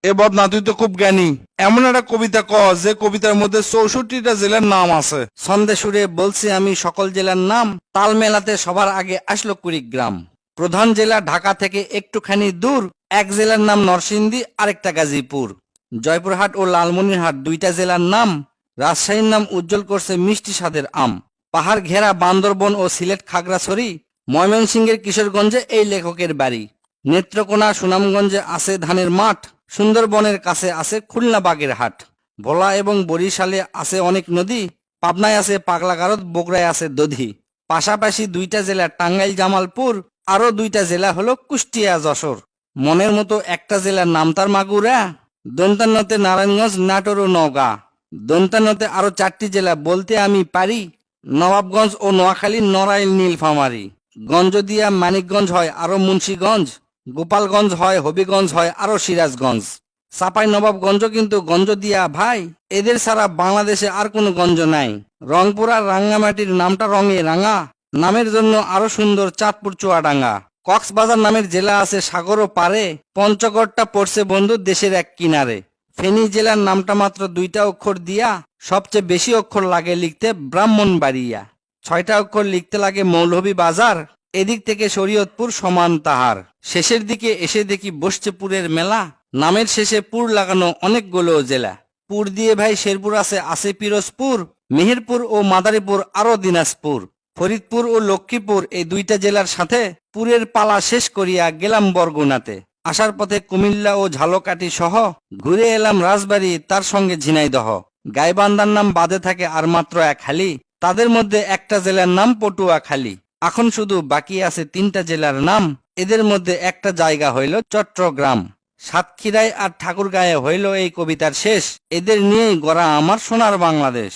এ বদনা, তুই তো খুব জ্ঞানী। এমন একটা কবিতা ক যে কবিতার মধ্যে 64টা জেলার নাম আছে। ছন্দে সুরে বলছি আমি সকল জেলার নাম, তাল মেলাতে সবার আগে আসলো কুড়িগ্রাম। প্রধান জেলা ঢাকা থেকে একটুখানি দূর, এক জেলার নাম নরসিংদী, আরেকটা গাজীপুর। জয়পুরহাট ও লালমনিরহাট দুইটা জেলার নাম, রাজশাহীর নাম উজ্জ্বল করছে মিষ্টি স্বাদের আম। পাহাড় ঘেরা বান্দরবন ও সিলেট খাগড়াছড়ি, ময়মনসিংহের কিশোরগঞ্জে এই লেখকের বাড়ি। নেত্রকোনা সুনামগঞ্জে আছে ধানের মাঠ, সুন্দরবনের কাছে আছে খুলনা বাগেরহাট। ভোলা এবং বরিশালে আছে অনেক নদী, পাবনায় আছে পাগলাগারদ, বগুড়ায় আছে দধি। পাশাপাশি দুইটা জেলা টাঙ্গাইল জামালপুর, আরো দুইটা জেলা হলো কুষ্টিয়া যশোর। মনের মতো একটা জেলার নাম তার মাগুরা, দন্তান্নতে নারায়ণগঞ্জ, নাটোর ও নওগাঁ। দন্তান্নতে আরো 4টি জেলা বলতে আমি পারি, নবাবগঞ্জ ও নোয়াখালী, নড়াইল, নীলফামারী। গঞ্জদিয়া মানিকগঞ্জ হয় আরো মুন্সীগঞ্জ, গোপালগঞ্জ হয়, হবিগঞ্জ হয় আরো সিরাজগঞ্জ। চাপাই নবাবগঞ্জ কিন্তু গঞ্জ দিয়া ভাই, এদের ছাড়া বাংলাদেশে আর কোনো গঞ্জ নাই। রংপুর আর রাঙ্গামাটির নামটা রঙে রাঙা, নামের জন্য আরো সুন্দর চাঁদপুর চুয়াডাঙ্গা। কক্সবাজার নামের জেলা আছে সাগরও পারে, পঞ্চগড়টা পড়ছে বন্ধু দেশের এক কিনারে। ফেনী জেলার নামটা মাত্র 2টা অক্ষর দিয়া, সবচেয়ে বেশি অক্ষর লাগে লিখতে ব্রাহ্মণবাড়িয়া। 6টা অক্ষর লিখতে লাগে মৌলভীবাজার, এদিক থেকে শরীয়তপুর সমান তাহার। শেষের দিকে এসে দেখি বসছে পুরের মেলা, নামের শেষে পুর লাগানো অনেকগুলো জেলা। পুর দিয়ে ভাই শেরপুর আছে পিরোজপুর, মেহেরপুর ও মাদারীপুর আরো দিনাজপুর। ফরিদপুর ও লক্ষ্মীপুর এই দুইটা জেলার সাথে পুরের পালা শেষ করিয়া গেলাম বরগুনাতে। আসার পথে কুমিল্লা ও ঝালকাঠি সহ ঘুরে এলাম রাজবাড়ী, তার সঙ্গে ঝিনাইদহ। গাইবান্ধার নাম বাদে থাকে আর মাত্র এক হালি, তাদের মধ্যে একটা জেলার নাম পটুয়াখালী। এখন শুধু বাকি আছে 3টা জেলার নাম, এদের মধ্যে একটা জায়গা হইল চট্টগ্রাম। সাতক্ষীরায় আর ঠাকুরগাঁয়ে হইল এই কবিতার শেষ। এদের নিয়েই গড়া আমার সোনার বাংলাদেশ।